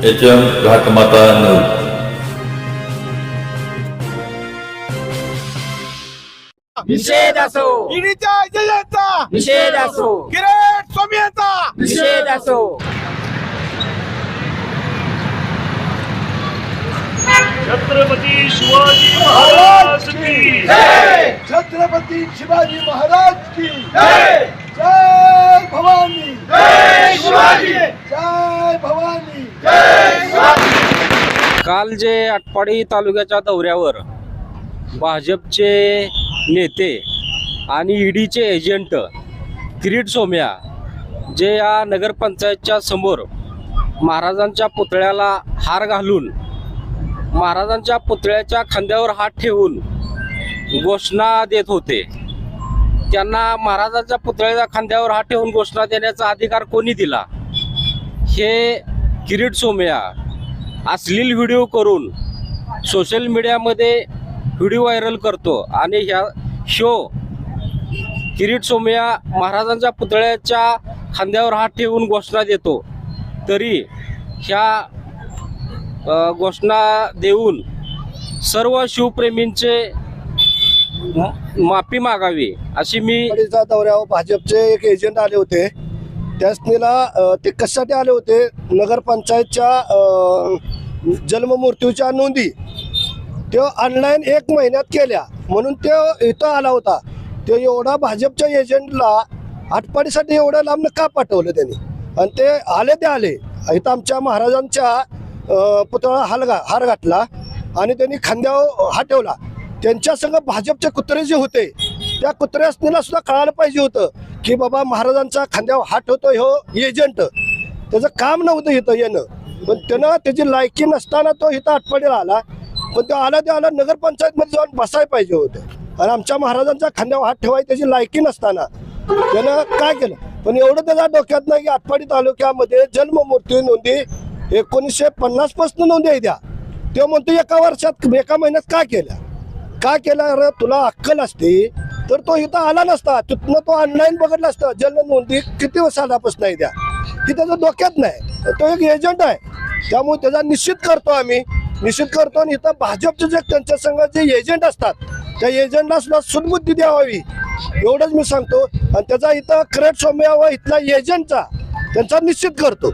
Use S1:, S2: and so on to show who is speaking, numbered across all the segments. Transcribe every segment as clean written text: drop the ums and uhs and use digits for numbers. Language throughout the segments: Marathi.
S1: HM घाटमाता 9.
S2: निषेध असो,
S3: ईडीच्या एजंटांचा
S2: निषेध असो,
S3: किरीट स्वामींचा
S2: निषेध असो.
S4: छत्रपती शिवाजी महाराज की
S3: जय. छत्रपती शिवाजी महाराज की जय. जय भवानी, जय शिवाजी, जय भवानी, जय शिवाजी.
S5: काल जे आटपाडी तालुक्याच्या दौऱ्यावर भाजपचे नेते आणि ईडीचे एजंट किरीट सोमय्या जे या नगरपंचायतच्या समोर महाराजांच्या पुतळ्याला हार घालून महाराजांच्या पुतळ्याच्या खांद्यावर हात ठेवून घोषणा देत होते, त्यांना महाराजांच्या पुतळ्याच्या खांद्यावर हात ठेवून घोषणा देण्याचा अधिकार कोणी दिला? हे किरीट सोमय्या अश्लील व्हिडिओ करून सोशल मीडियामध्ये व्हिडिओ व्हायरल करतो आणि ह्या किरीट सोमय्या महाराजांच्या पुतळ्याच्या खांद्यावर हात ठेवून घोषणा देतो, तरी ह्या घोषणा देऊन सर्व शिवप्रेमींचे माफी मागावी अशी मी
S6: दौऱ्यावर भाजपचे एक एजंट आले होते. त्यासनीला ते कशासाठी आले होते? नगरपंचायतच्या जन्ममृत्यूच्या नोंदी ते ऑनलाईन 1 महिन्यात केल्या म्हणून ते इथं आला होता. ते एवढा भाजपच्या एजंटला आटपाडीसाठी एवढ्या लांब का पाठवलं त्यांनी? आणि ते आले इथं आमच्या महाराजांच्या पुतळा हार घातला आणि त्यांनी खांद्यावर हात ठेवला. त्यांच्या संग भाजपचे कुत्रे जे होते त्या कुत्र्यासनीला सुद्धा कळायला पाहिजे होतं की बाबा महाराजांचा खांद्यावर हात ठेवतो हो एजंट. त्याचं काम नव्हतं इथं येणं, पण त्यानं त्याची लायकी नसताना तो इथं आटपाडीला आला. पण तो आला नगरपंचायतमध्ये जाऊन बसायला पाहिजे होतं आणि आमच्या महाराजांच्या खांद्यावर हात ठेवायची त्याची लायकी नसताना त्यानं काय केलं? पण एवढं त्याच्या डोक्यात नाही की आटपाडी तालुक्यामध्ये जन्ममृत्यू नोंदी 1950 पासून नोंदी आहे द्या. तो म्हणतो एका वर्षात 1 महिन्यात काय केलं? अरे तुला अक्कल असते तर तो इथं आला नसता, तिथनं तो ऑनलाईन बघितला असता. जन्म नोंदी किती वर्षापासून नाही द्या, की त्याच्या डोक्यात नाही. तो एक एजंट आहे, त्यामुळे त्याचा निश्चित करतो आणि इथं भाजपचे जे त्यांच्या संघ जे एजंट असतात त्या एजंटला सुद्धा सुदबुद्धी द्यावी एवढंच मी सांगतो. आणि त्याचा इथं किरीट सोमय्या व इथला एजंटचा त्यांचा निश्चित करतो.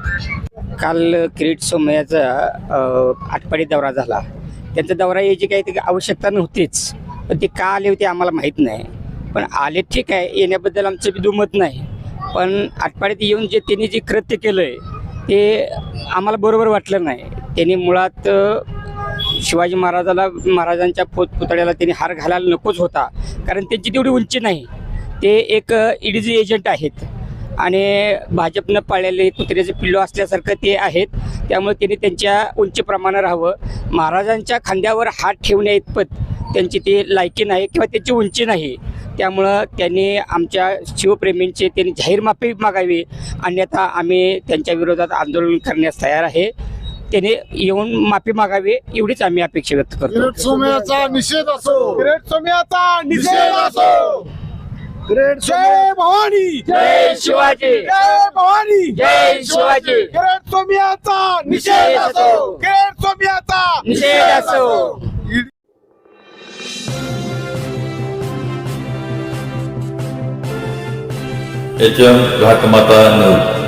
S2: काल किरीट सोमय्याचा आटपाडी दौरा झाला. त्यांचा दौरा यायची काही आवश्यकता नव्हतीच, पण ते का आले होते आम्हाला माहीत नाही. पण आले ठीक आहे, येण्याबद्दल आमचं बी दुमत नाही. पण आटपाडीत येऊन जे त्यांनी जे कृत्य केलं आहे ते आम्हाला बरोबर वाटलं नाही. त्यांनी मुळात शिवाजी महाराजांच्या पुतळ्याला त्यांनी हार घालायला नकोच होता, कारण त्यांची तेवढी उंची नाही. ते एक ईडीचे एजंट आहेत आणि भाजपनं पाळलेले कुत्र्याचे पिल्लो असल्यासारखं ते आहेत. त्यामुळे त्यांनी त्यांच्या उंचीप्रमाणे राहावं. महाराजांच्या खांद्यावर हात ठेवण्या इतपत त्यांची ती लायकी नाही किंवा त्यांची उंची नाही. त्यामुळं त्यांनी आमच्या शिवप्रेमींचे त्यांनी जाहीर माफी मागावी, अन्यथा आम्ही त्यांच्या विरोधात आंदोलन करण्यास तयार आहे. त्याने येऊन माफी मागावी एवढीच आम्ही अपेक्षा व्यक्त करतो.
S3: किरीट सोमय्याचा निषेध असो, किरीट सोमय्याचा निषेध असो. जय भवानी,
S2: जय शिवाजी,
S3: जय भवानी,
S2: जय शिवाजी.
S3: किरीट सोमय्याचा निषेध असो, किरीट सोमय्याचा
S2: निषेध असो.
S1: HM घाटमाता 9.